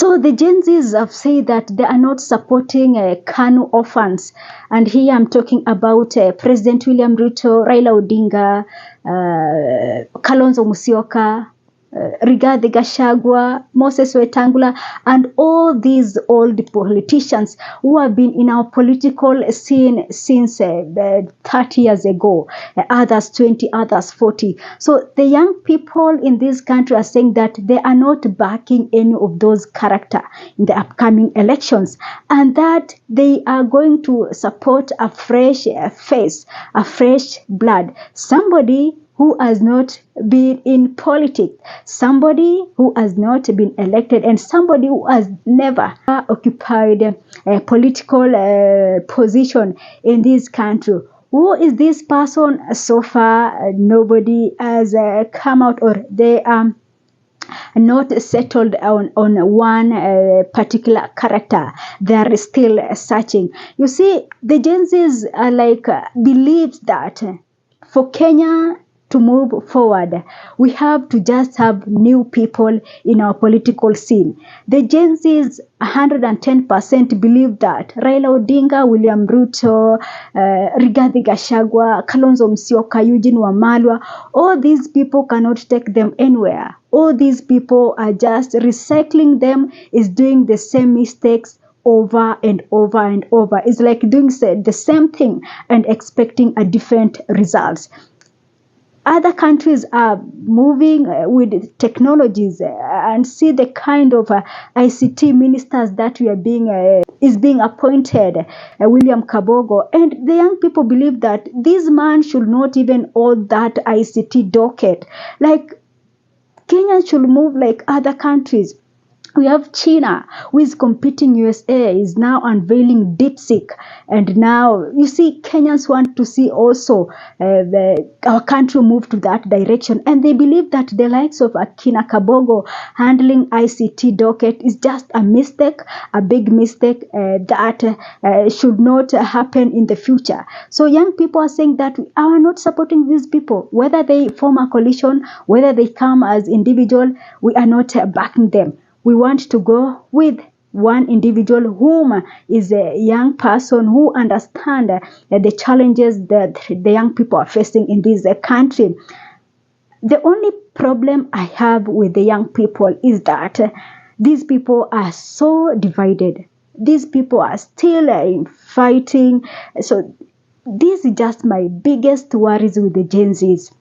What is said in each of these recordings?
So the Gen Zs have said that they are not supporting KANU orphans. And here I'm talking about President William Ruto, Raila Odinga, Kalonzo Musyoka, Rigathi Gachagua, Moses Wetangula, and all these old politicians who have been in our political scene since 30 years ago, others 20, others 40. So the young people in this country are saying that they are not backing any of those characters in the upcoming elections, and that they are going to support a fresh face, a fresh blood, somebody who has not been in politics, somebody who has not been elected, and somebody who has never occupied a political position in this country. Who is this person? So far, nobody has come out, or they are not settled on one particular character. They are still searching. You see, the Gen Zs are like believes that for Kenya to move forward, we have to just have new people in our political scene. The Gen Zs 110% believe that Raila Odinga, William Ruto, Rigathi Gachagua, Kalonzo Musyoka, Eugene Wamalwa, all these people cannot take them anywhere. All these people are just recycling them, is doing the same mistakes over and over and over. It's like doing the same thing and expecting a different results. Other countries are moving with technologies and see the kind of ICT ministers that we are is being appointed, William Kabogo, and the young people believe that this man should not even hold that ICT docket. Like, Kenya should move like other countries. We have China, who is competing. USA is now unveiling DeepSeek. And now, you see, Kenyans want to see also our country move to that direction. And they believe that the likes of Akina Kabogo handling ICT docket is just a mistake, a big mistake that should not happen in the future. So young people are saying that we are not supporting these people. Whether they form a coalition, whether they come as individual, we are not backing them. We want to go with one individual whom is a young person who understands the challenges that the young people are facing in this country. The only problem I have with the young people is that these people are so divided. These people are still fighting. So this is just my biggest worries with the Gen Zs.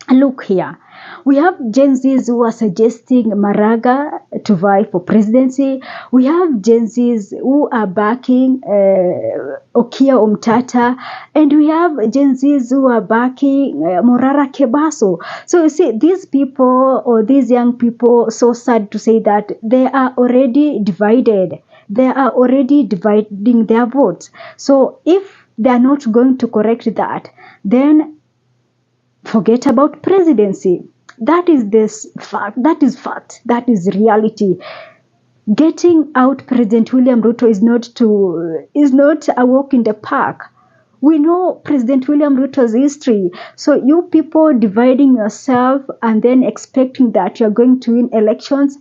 Look here. We have Gen Zs who are suggesting Maraga to vie for presidency. We have Gen Zs who are backing Okia Omtata. And we have Gen Zs who are backing Morara Kebaso. So you see, these people, or these young people, so sad to say that they are already divided. They are already dividing their votes. So if they are not going to correct that, then forget about presidency. That is this fact. That is fact. That is reality. Getting out President William Ruto is not a walk in the park. We know President William Ruto's history. So you people dividing yourself and then expecting that you're going to win elections,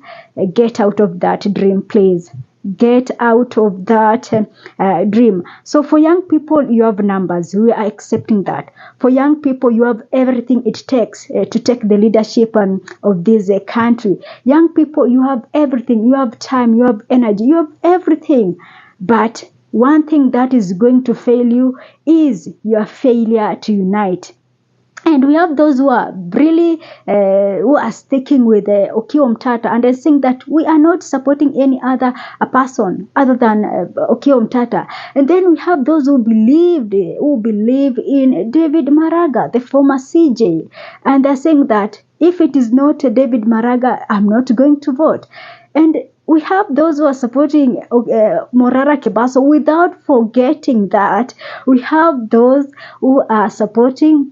get out of that dream, please. Get out of that dream. So for young people, you have numbers. We are accepting that. For young people, you have everything it takes to take the leadership of this country. Young people, you have everything. You have time. You have energy. You have everything. But one thing that is going to fail you is your failure to unite. And we have those who are really who are sticking with Okia Omtata, and they're saying that we are not supporting any other person other than Okia Omtata. And then we have those who believe in David Maraga, the former CJ, and they're saying that if it is not David Maraga, I'm not going to vote. And we have those who are supporting Morara Kebaso, without forgetting that we have those who are supporting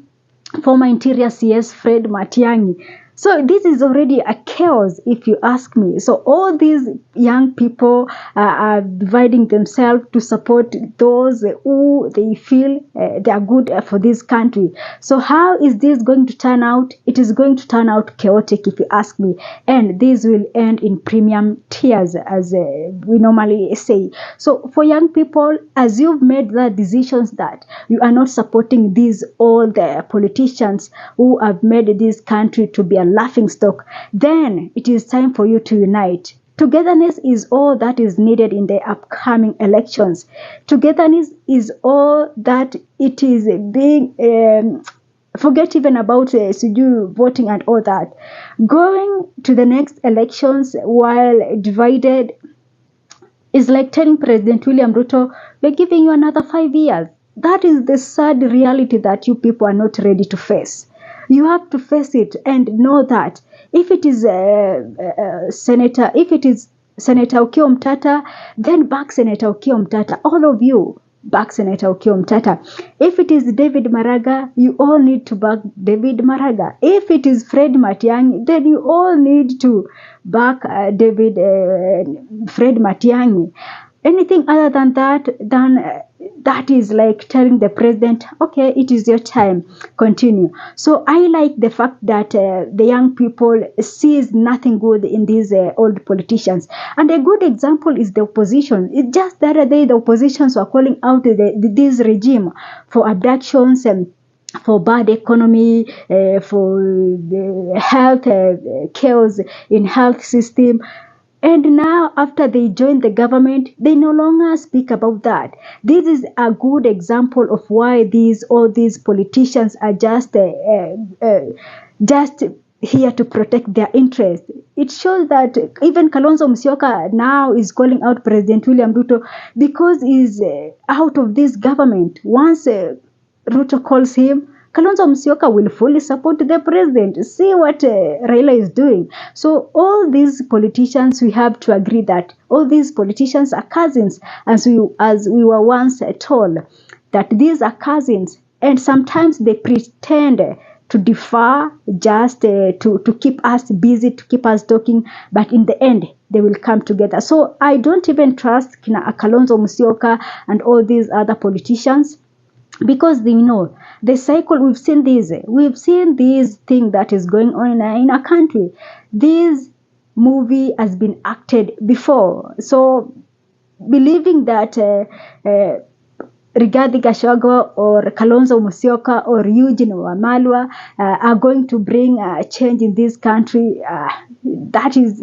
former Interior CS Fred Matiang'i. So this is already a chaos, if you ask me. So all these young people are dividing themselves to support those who they feel they are good for this country. So how is this going to turn out? It is going to turn out chaotic, if you ask me, and this will end in premium tears, as we normally say. So for young people, as you've made the decisions that you are not supporting these all the politicians who have made this country to be a laughing stock, then it is time for you to unite. Togetherness is all that is needed in the upcoming elections. Togetherness is all that it is being forget even about voting and all that. Going to the next elections while divided is like telling President William Ruto, we're giving you another 5 years. That is the sad reality that you people are not ready to face. You have to face it and know that if it is Senator Okiya Omtatah, then back Senator Okiya Omtatah. All of you back Senator Okiya Omtatah. If it is David Maraga, you all need to back David Maraga. If it is Fred Matiang'i, then you all need to back Fred Matiang'i. Anything other than that, that is like telling the president, okay, it is your time, continue. So I like the fact that the young people sees nothing good in these old politicians. And a good example is the opposition. It's just the other day the oppositions were calling out this regime for abductions and for bad economy, for the health chaos in health system. And now, after they join the government, they no longer speak about that. This is a good example of why all these politicians are just here to protect their interests. It shows that even Kalonzo Musyoka now is calling out President William Ruto because he's out of this government. Once Ruto calls him, Kalonzo Musyoka will fully support the president. See what Raila is doing. So all these politicians, we have to agree that all these politicians are cousins, as we were once told, that these are cousins. And sometimes they pretend to differ just to keep us busy, to keep us talking. But in the end, they will come together. So I don't even trust Kalonzo Musyoka and all these other politicians, because they know the cycle. We've seen this thing that is going on in our country. This movie has been acted before. So believing that Rigathi Gachagua or Kalonzo Musyoka or Eugene Wamalwa are going to bring change in this country, that is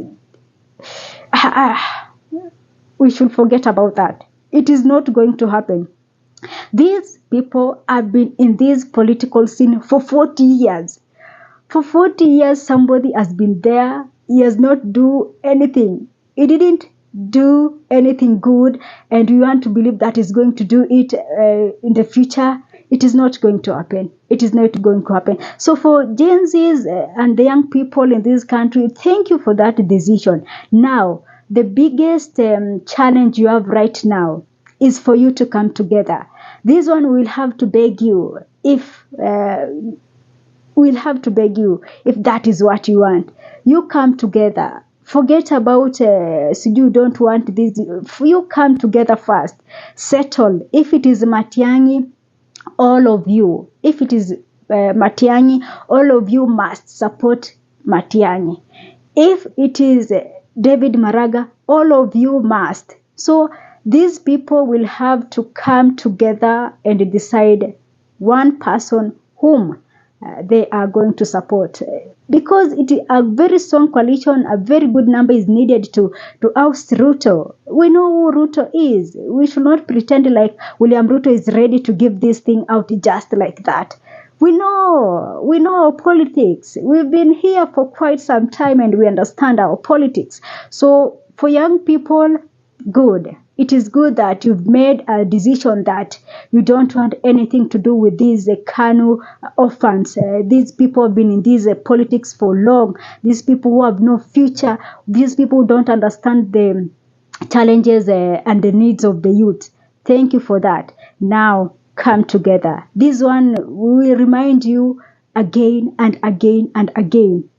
we should forget about that. It is not going to happen. These people have been in this political scene for 40 years. For 40 years, somebody has been there. He has not do anything. He didn't do anything good, and we want to believe that he's going to do it in the future. It is not going to happen. It is not going to happen. So for Gen Zs and the young people in this country, thank you for that decision. Now, the biggest challenge you have right now is for you to come together. This one will have to beg you if that is what you want. You come together. Forget about you don't want this. You come together first. Settle. If it is Matiang'i, all of you. If it is Matiang'i, all of you must support Matiang'i. If it is David Maraga, all of you must. So these people will have to come together and decide one person whom they are going to support. Because it is a very strong coalition, a very good number is needed to oust Ruto. We know who Ruto is. We should not pretend like William Ruto is ready to give this thing out just like that. We know politics. We've been here for quite some time and we understand our politics. So for young people, good. It is good that you've made a decision that you don't want anything to do with these KANU orphans. These people have been in these politics for long. These people who have no future. These people who don't understand the challenges and the needs of the youth. Thank you for that. Now, come together. This one will remind you again and again and again.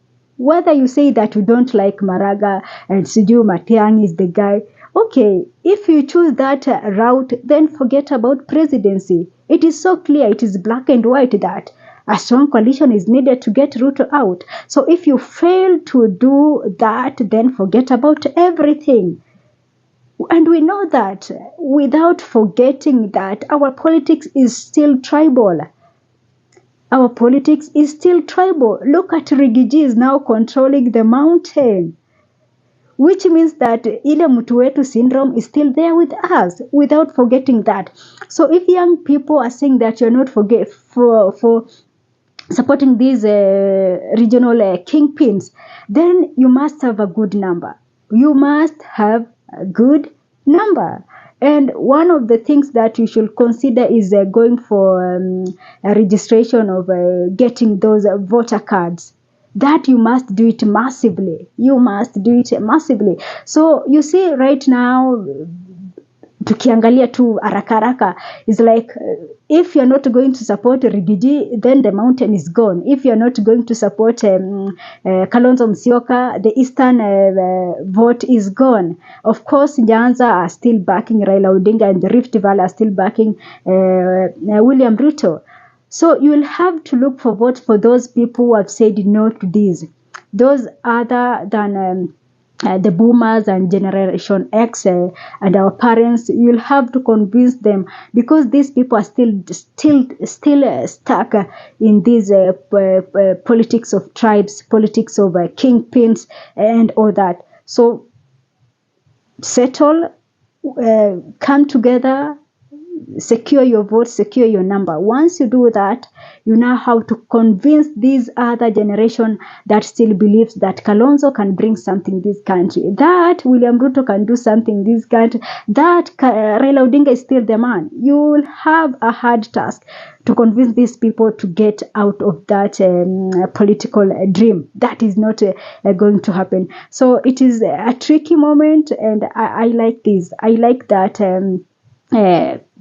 Whether you say that you don't like Maraga and Siju Matiang is the guy, okay, if you choose that route, then forget about presidency. It is so clear, it is black and white that a strong coalition is needed to get Ruto out. So if you fail to do that, then forget about everything. And we know that without forgetting that our politics is still tribal. Our politics is still tribal. Look at Rigiji is now controlling the mountain, which means that ile mtu wetu syndrome is still there with us without forgetting that. So if young people are saying that you're not for supporting these regional kingpins, then you must have a good number. You must have a good number. And one of the things that you should consider is going for a registration of getting those voter cards. That you must do it massively. You must do it massively. So you see right now, tukiangalia tu haraka haraka, is like if you're not going to support Rigiji, then the mountain is gone. If you're not going to support Kalonzo Musyoka, the eastern vote is gone. Of course, Nyanza are still backing Raila Odinga and the Rift Valley are still backing William Ruto. So you will have to look for votes for those people who have said no to this. Those other than the boomers and Generation X and our parents, you'll have to convince them, because these people are still stuck in this politics of tribes, politics of kingpins and all that. So settle, come together, secure your vote, secure your number. Once you do that, you now have to convince this other generation that still believes that Kalonzo can bring something in this country, that William Ruto can do something in this country, that Raila Odinga is still the man. You will have a hard task to convince these people to get out of that political dream. That is not going to happen. So it is a tricky moment, and I like this. I like that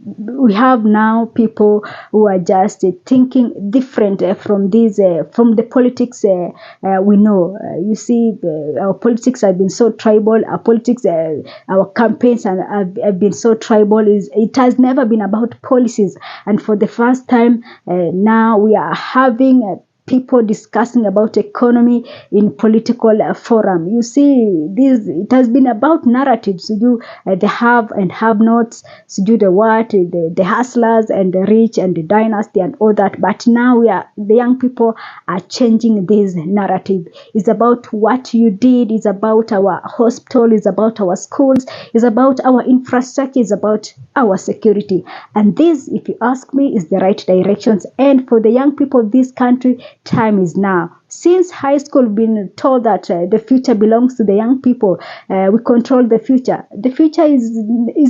we have now people who are just thinking different from these from the politics we know. You see, our politics have been so tribal. Our politics, our campaigns have been so tribal. It has never been about policies, and for the first time now we are having people discussing about economy in political forum. You see, it has been about narratives. So you the have and have nots, so do the what, the hustlers and the rich and the dynasty and all that. But now the young people are changing this narrative. It's about what you did. It's about our hospital. It's about our schools. It's about our infrastructure. It's about our security. And this, if you ask me, is the right directions. And for the young people of this country, time is now. Since high school, we've been told that the future belongs to the young people. We control the future. The future is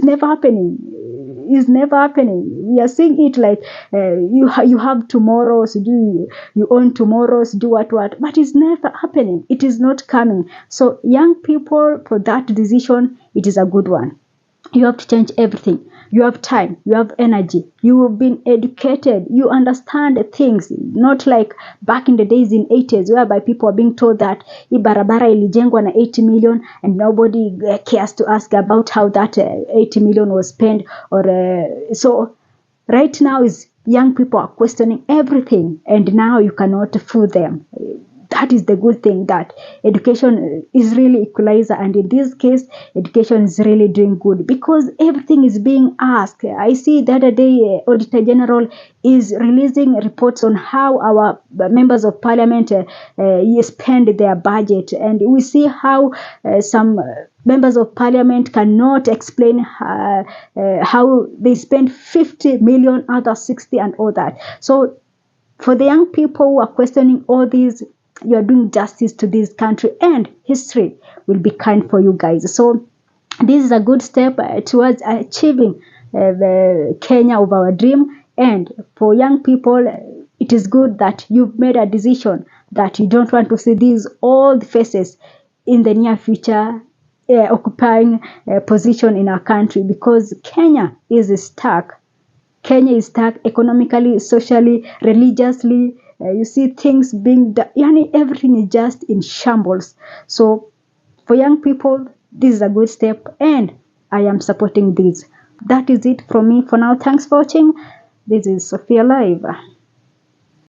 never happening. Is never happening. We are seeing it like you have tomorrows. You own tomorrows. Do what, but it's never happening. It is not coming. So young people, for that decision, it is a good one. You have to change everything. You have time, you have energy, you have been educated, you understand things, not like back in the days in 80s whereby people are being told that hii barabara ilijengwa na 80 million and nobody cares to ask about how that 80 million was spent. So right now is young people are questioning everything, and now you cannot fool them. That is the good thing, that education is really equalizer, and in this case, education is really doing good because everything is being asked. I see the other day, Auditor General is releasing reports on how our members of parliament spend their budget, and we see how some members of parliament cannot explain how they spend 50 million, other 60 and all that. So for the young people who are questioning all these, you are doing justice to this country, and history will be kind for you guys. So this is a good step towards achieving the Kenya of our dream. And for young people, it is good that you've made a decision that you don't want to see these old faces in the near future occupying a position in our country, because Kenya is stuck. Kenya is stuck economically, socially, religiously, You see things being done. Yani everything is just in shambles. So for young people, this is a good step, and I am supporting this. That is it from me for now. Thanks for watching. This is Sophia Live.